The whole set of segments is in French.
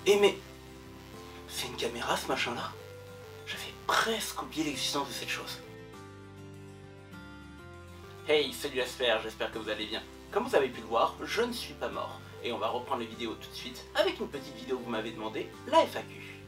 Et mais... c'est une caméra ce machin-là? J'avais presque oublié l'existence de cette chose. Hey, salut la sphère, j'espère que vous allez bien. Comme vous avez pu le voir, je ne suis pas mort. Et on va reprendre les vidéos tout de suite avec une petite vidéo que vous m'avez demandé, la FAQ.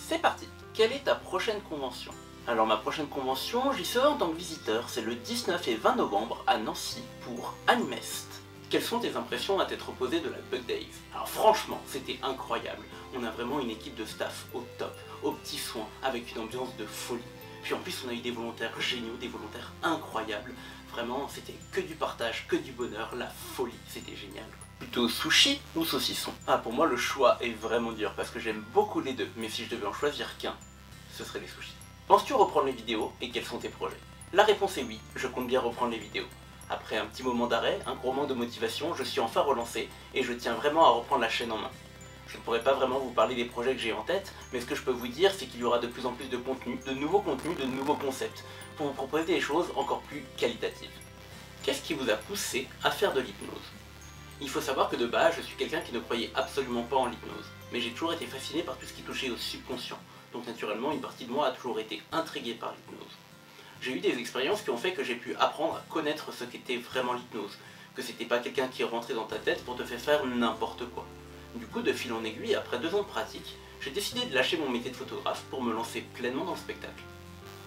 C'est parti. Quelle est ta prochaine convention? Alors ma prochaine convention, j'y serai en tant que visiteur, c'est le 19 et 20 novembre à Nancy pour Animest. Quelles sont tes impressions à t'être reposé de la Bug Days? Alors franchement, c'était incroyable. On a vraiment une équipe de staff au top, aux petits soins, avec une ambiance de folie. Puis en plus on a eu des volontaires géniaux, des volontaires incroyables. Vraiment, c'était que du partage, que du bonheur, la folie, c'était génial. Plutôt sushi ou saucisson? Ah, pour moi le choix est vraiment dur parce que j'aime beaucoup les deux, mais si je devais en choisir qu'un, ce serait les sushis. Penses-tu reprendre les vidéos et quels sont tes projets? La réponse est oui, je compte bien reprendre les vidéos. Après un petit moment d'arrêt, un gros manque de motivation, je suis enfin relancé et je tiens vraiment à reprendre la chaîne en main. Je ne pourrais pas vraiment vous parler des projets que j'ai en tête, mais ce que je peux vous dire, c'est qu'il y aura de plus en plus de contenu, de nouveaux contenus, de nouveaux concepts, pour vous proposer des choses encore plus qualitatives. Qu'est-ce qui vous a poussé à faire de l'hypnose? Il faut savoir que de base, je suis quelqu'un qui ne croyait absolument pas en l'hypnose, mais j'ai toujours été fasciné par tout ce qui touchait au subconscient, donc naturellement une partie de moi a toujours été intriguée par l'hypnose. J'ai eu des expériences qui ont fait que j'ai pu apprendre à connaître ce qu'était vraiment l'hypnose, que c'était pas quelqu'un qui est rentré dans ta tête pour te faire n'importe quoi. Du coup, de fil en aiguille, après 2 ans de pratique, j'ai décidé de lâcher mon métier de photographe pour me lancer pleinement dans le spectacle.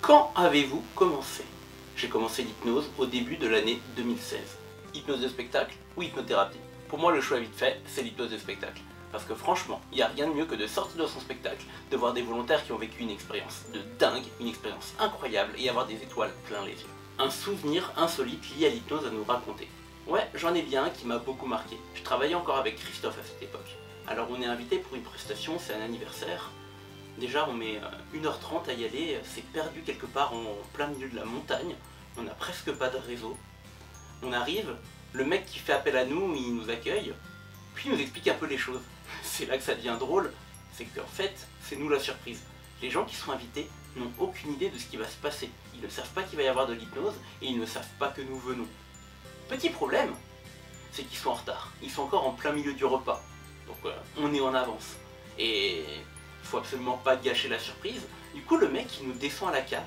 Quand avez-vous commencé? J'ai commencé l'hypnose au début de l'année 2016. Hypnose de spectacle ou hypnothérapie? Pour moi, le choix vite fait, c'est l'hypnose de spectacle. Parce que franchement, il n'y a rien de mieux que de sortir de son spectacle, de voir des volontaires qui ont vécu une expérience de dingue, une expérience incroyable et avoir des étoiles plein les yeux. Un souvenir insolite lié à l'hypnose à nous raconter. Ouais, j'en ai bien un qui m'a beaucoup marqué. Je travaillais encore avec Christophe à cette époque. Alors on est invité pour une prestation, c'est un anniversaire. Déjà on met 1h30 à y aller, c'est perdu quelque part en plein milieu de la montagne. On n'a presque pas de réseau. On arrive, le mec qui fait appel à nous, il nous accueille, puis il nous explique un peu les choses. C'est là que ça devient drôle, c'est qu'en fait, c'est nous la surprise. Les gens qui sont invités n'ont aucune idée de ce qui va se passer. Ils ne savent pas qu'il va y avoir de l'hypnose et ils ne savent pas que nous venons. Petit problème, c'est qu'ils sont en retard. Ils sont encore en plein milieu du repas. Donc on est en avance. Et il faut absolument pas gâcher la surprise. Du coup, le mec, il nous descend à la cave.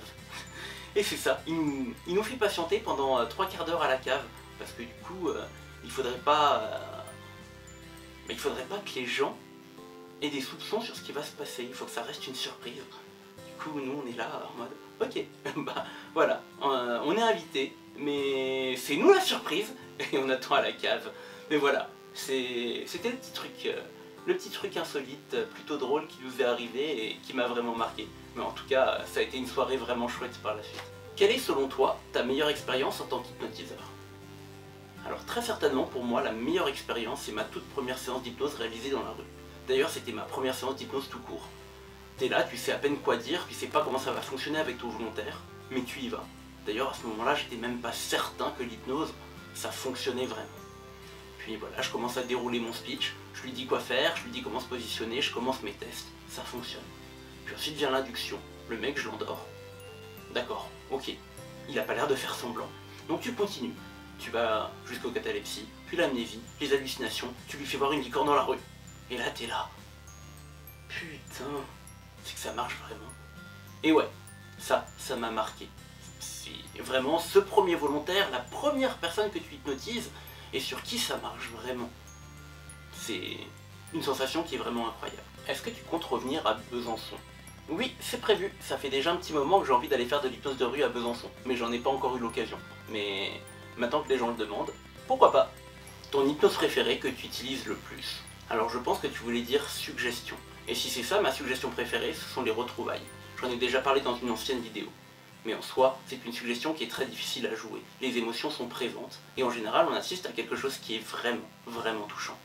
Et c'est ça, il nous fait patienter pendant 3/4 d'heure à la cave. Parce que du coup, il faudrait pas que les gens aient des soupçons sur ce qui va se passer. Il faut que ça reste une surprise. Du coup, nous, on est là en mode, ok, bah voilà, on est invité, mais c'est nous la surprise, et on attend à la cave. Mais voilà, c'était le petit truc insolite, plutôt drôle qui nous est arrivé et qui m'a vraiment marqué. Mais en tout cas, ça a été une soirée vraiment chouette par la suite. Quelle est selon toi ta meilleure expérience en tant qu'hypnotiseur? Alors très certainement pour moi la meilleure expérience c'est ma toute première séance d'hypnose réalisée dans la rue. D'ailleurs c'était ma première séance d'hypnose tout court. T'es là, tu sais à peine quoi dire, tu sais pas comment ça va fonctionner avec ton volontaire, mais tu y vas. D'ailleurs à ce moment-là j'étais même pas certain que l'hypnose ça fonctionnait vraiment. Puis voilà, je commence à dérouler mon speech, je lui dis quoi faire, je lui dis comment se positionner, je commence mes tests, ça fonctionne. Puis ensuite vient l'induction, le mec je l'endors. D'accord, ok, il a pas l'air de faire semblant. Donc tu continues. Tu vas jusqu'au catalepsie, puis l'amnésie, les hallucinations, tu lui fais voir une licorne dans la rue. Et là t'es là. Putain, c'est que ça marche vraiment. Et ouais, ça m'a marqué. C'est vraiment ce premier volontaire, la première personne que tu hypnotises, et sur qui ça marche vraiment. C'est une sensation qui est vraiment incroyable. Est-ce que tu comptes revenir à Besançon? Oui, c'est prévu, ça fait déjà un petit moment que j'ai envie d'aller faire de l'hypnose de rue à Besançon, mais j'en ai pas encore eu l'occasion. Mais maintenant que les gens le demandent, pourquoi pas? Ton hypnose préférée que tu utilises le plus? Alors je pense que tu voulais dire suggestion. Et si c'est ça, ma suggestion préférée, ce sont les retrouvailles. J'en ai déjà parlé dans une ancienne vidéo. Mais en soi, c'est une suggestion qui est très difficile à jouer. Les émotions sont présentes, et en général on assiste à quelque chose qui est vraiment, vraiment touchant.